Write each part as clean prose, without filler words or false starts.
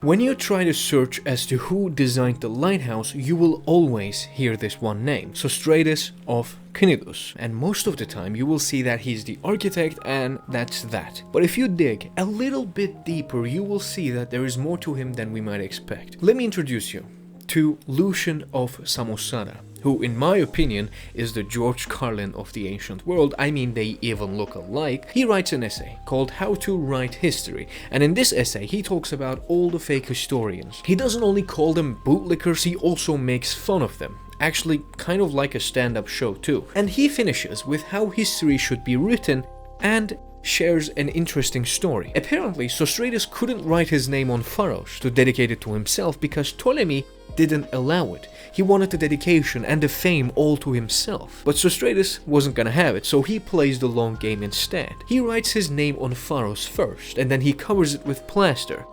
When you try to search as to who designed the lighthouse, you will always hear this one name, Sostratus of Cnidus, and most of the time you will see that he's the architect and that's that. But if you dig a little bit deeper, you will see that there is more to him than we might expect. Let me introduce you to Lucian of Samosata, who in my opinion is the George Carlin of the ancient world. I mean, they even look alike. He writes an essay called How to Write History, and in this essay he talks about all the fake historians. He doesn't only call them bootlickers, he also makes fun of them. Actually, kind of like a stand-up show too. And he finishes with how history should be written and shares an interesting story. Apparently, Sostratus couldn't write his name on Pharos to dedicate it to himself because Ptolemy didn't allow it. He wanted the dedication and the fame all to himself. But Sostratus wasn't gonna have it, so he plays the long game instead. He writes his name on Pharos first, and then he covers it with plaster.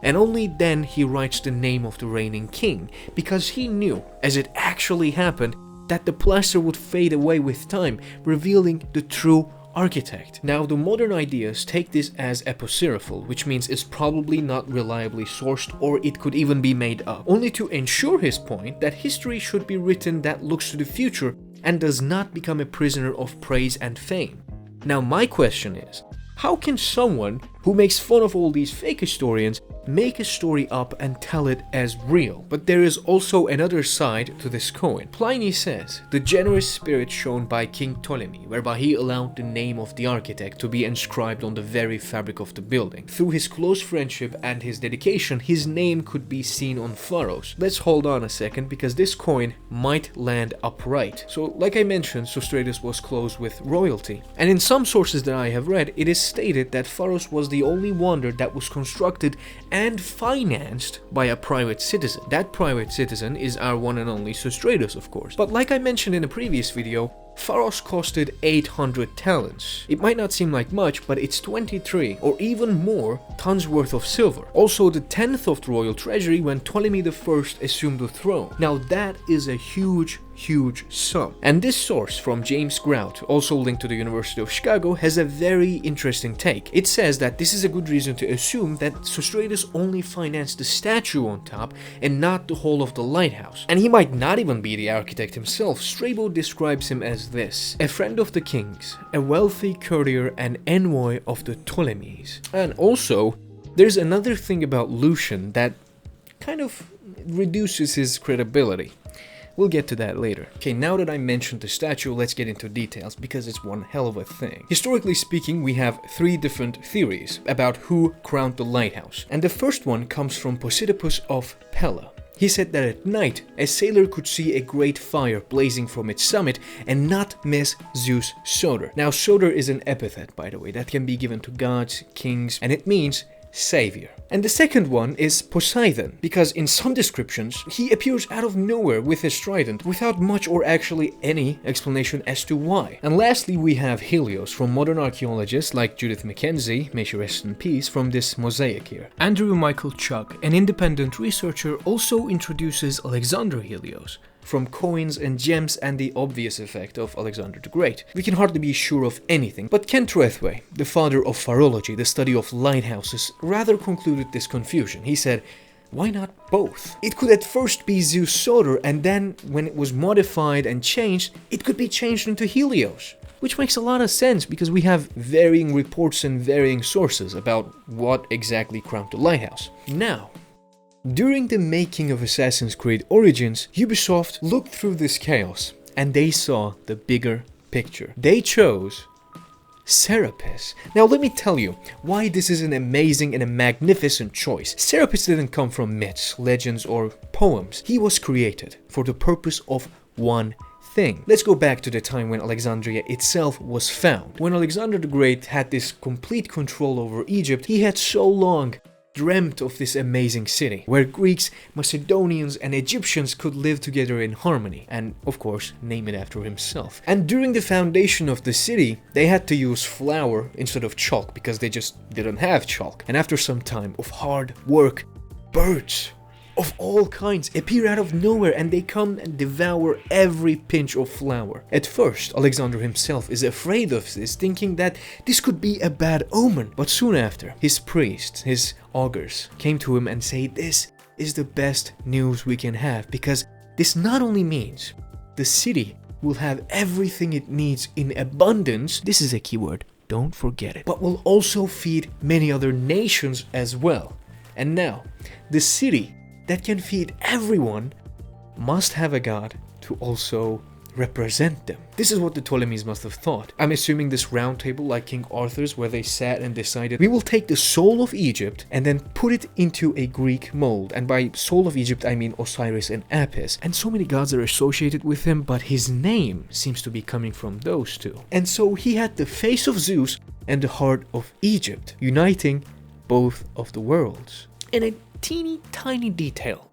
And only then he writes the name of the reigning king, because he knew, as it actually happened, that the plaster would fade away with time, revealing the true architect. Now, the modern ideas take this as apocryphal, which means it's probably not reliably sourced, or it could even be made up, only to ensure his point that history should be written that looks to the future and does not become a prisoner of praise and fame. Now, my question is, how can someone who makes fun of all these fake historians make a story up and tell it as real? But there is also another side to this coin. Pliny says, the generous spirit shown by King Ptolemy, whereby he allowed the name of the architect to be inscribed on the very fabric of the building. Through his close friendship and his dedication, his name could be seen on Pharos. Let's hold on a second, because this coin might land upright. So, like I mentioned, Sostratus was close with royalty. And in some sources that I have read, it is stated that Pharos was the only wonder that was constructed and financed by a private citizen. That private citizen is our one and only Sostratus, of course. But like I mentioned in a previous video, Pharos costed 800 talents. It might not seem like much, but it's 23 or even more tons worth of silver. Also the 10th of the royal treasury when Ptolemy I assumed the throne. Now that is a huge sum. And this source from James Grout, also linked to the University of Chicago, has a very interesting take. It says that this is a good reason to assume that Sostratus only financed the statue on top and not the whole of the lighthouse. And he might not even be the architect himself. Strabo describes him as this: a friend of the kings, a wealthy courtier and envoy of the Ptolemies. And also, there's another thing about Lucian that kind of reduces his credibility. We'll get to that later. Okay, now that I mentioned the statue, let's get into details, because it's one hell of a thing. Historically speaking, we have three different theories about who crowned the lighthouse. And the first one comes from Posidippus of Pella. He said that at night, a sailor could see a great fire blazing from its summit and not miss Zeus' Soter. Now, Soter is an epithet, by the way, that can be given to gods, kings, and it means savior. And the second one is Poseidon, because in some descriptions, he appears out of nowhere with his trident, without much or actually any explanation as to why. And lastly, we have Helios from modern archaeologists like Judith Mackenzie, may she rest in peace, from this mosaic here. Andrew Michael Chuck, an independent researcher, also introduces Alexander Helios, from coins and gems and the obvious effect of Alexander the Great. We can hardly be sure of anything, but Ken Trethewey, the father of pharology, the study of lighthouses, rather concluded this confusion. He said, why not both? It could at first be Zeus' Soter, and then, when it was modified and changed, it could be changed into Helios. Which makes a lot of sense, because we have varying reports and varying sources about what exactly crowned the lighthouse. Now, during the making of Assassin's Creed Origins, Ubisoft looked through this chaos and they saw the bigger picture. They chose Serapis. Now let me tell you why this is an amazing and a magnificent choice. Serapis didn't come from myths, legends, or poems. He was created for the purpose of one thing. Let's go back to the time when Alexandria itself was found. When Alexander the Great had this complete control over Egypt, he had so long dreamt of this amazing city, where Greeks, Macedonians, and Egyptians could live together in harmony, and of course, name it after himself. And during the foundation of the city, they had to use flour instead of chalk, because they just didn't have chalk. And after some time of hard work, birds of all kinds appear out of nowhere, and they come and devour every pinch of flour. At first, Alexander himself is afraid of this, thinking that this could be a bad omen. But soon after, his priests, his augurs, came to him and say, this is the best news we can have, because this not only means the city will have everything it needs in abundance, this is a keyword, don't forget it, but will also feed many other nations as well. And now, the city that can feed everyone must have a god to also represent them. This is what the Ptolemies must have thought. I'm assuming this round table, like King Arthur's, where they sat and decided, we will take the soul of Egypt and then put it into a Greek mold. And by soul of Egypt, I mean Osiris and Apis. And so many gods are associated with him, but his name seems to be coming from those two. And so he had the face of Zeus and the heart of Egypt, uniting both of the worlds. And a teeny tiny detail.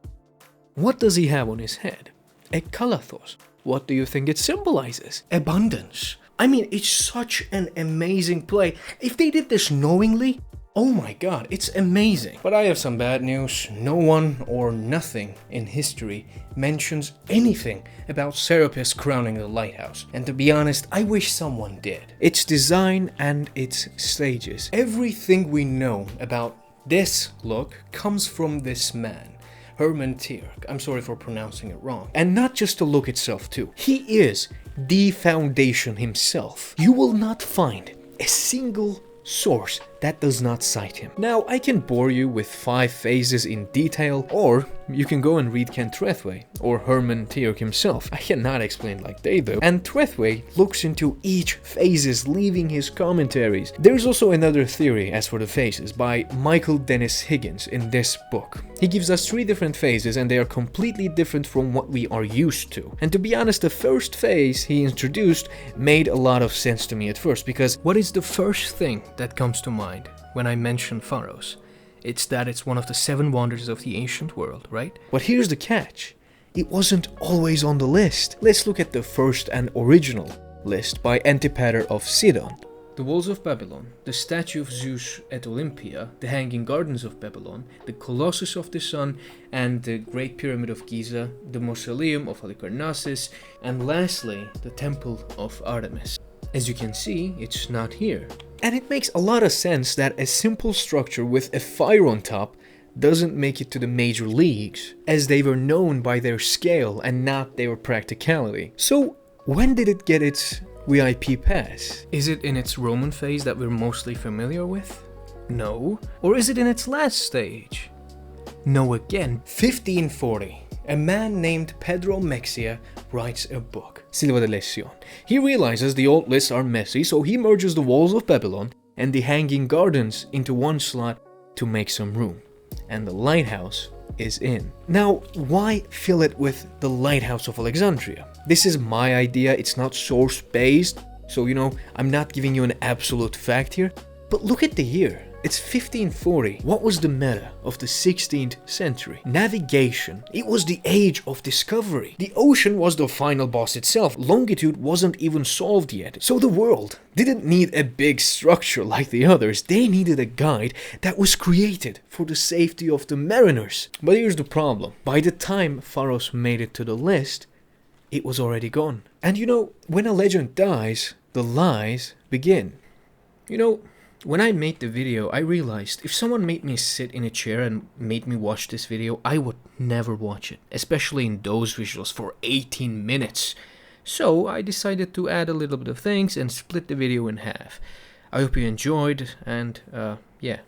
What does he have on his head? A kalathos. What do you think it symbolizes? Abundance. I mean, it's such an amazing play. If they did this knowingly, oh my god, it's amazing. But I have some bad news. No one or nothing in history mentions anything about Serapis crowning the lighthouse. And to be honest, I wish someone did. Its design and its stages. Everything we know about this look comes from this man. Herman Tierk. I'm sorry for pronouncing it wrong. And not just the look itself too. He is the foundation himself. You will not find a single source that does not cite him. Now, I can bore you with 5 phases in detail, or you can go and read Ken Trethewey or Herman Tierk himself. I cannot explain like they do. And Trethewey looks into each phases, leaving his commentaries. There's also another theory as for the phases by Michael Dennis Higgins in this book. He gives us 3 different phases, and they are completely different from what we are used to. And to be honest, the first phase he introduced made a lot of sense to me at first, because what is the first thing that comes to mind when I mention Pharos? It's that it's one of the 7 wonders of the ancient world, right? But here's the catch. It wasn't always on the list. Let's look at the first and original list by Antipater of Sidon. The walls of Babylon, the statue of Zeus at Olympia, the hanging gardens of Babylon, the Colossus of the Sun, and the Great Pyramid of Giza, the Mausoleum of Halicarnassus, and lastly, the Temple of Artemis. As you can see, it's not here. And it makes a lot of sense that a simple structure with a fire on top doesn't make it to the major leagues, as they were known by their scale and not their practicality. So, when did it get its VIP pass? Is it in its Roman phase that we're mostly familiar with? No. Or is it in its last stage? No again. 1540. A man named Pedro Mexia writes a book, Silva de leccion. He realizes the old lists are messy, so he merges the walls of Babylon and the hanging gardens into one slot to make some room. And the lighthouse is in. Now, why fill it with the Lighthouse of Alexandria? This is my idea, it's not source based, so I'm not giving you an absolute fact here. But look at the year. It's 1540. What was the meta of the 16th century? Navigation. It was the age of discovery. The ocean was the final boss itself. Longitude wasn't even solved yet. So the world didn't need a big structure like the others. They needed a guide that was created for the safety of the mariners. But here's the problem. By the time Pharos made it to the list, it was already gone. And when a legend dies, the lies begin. When I made the video, I realized if someone made me sit in a chair and made me watch this video, I would never watch it, especially in those visuals for 18 minutes. So I decided to add a little bit of things and split the video in half. I hope you enjoyed, and yeah.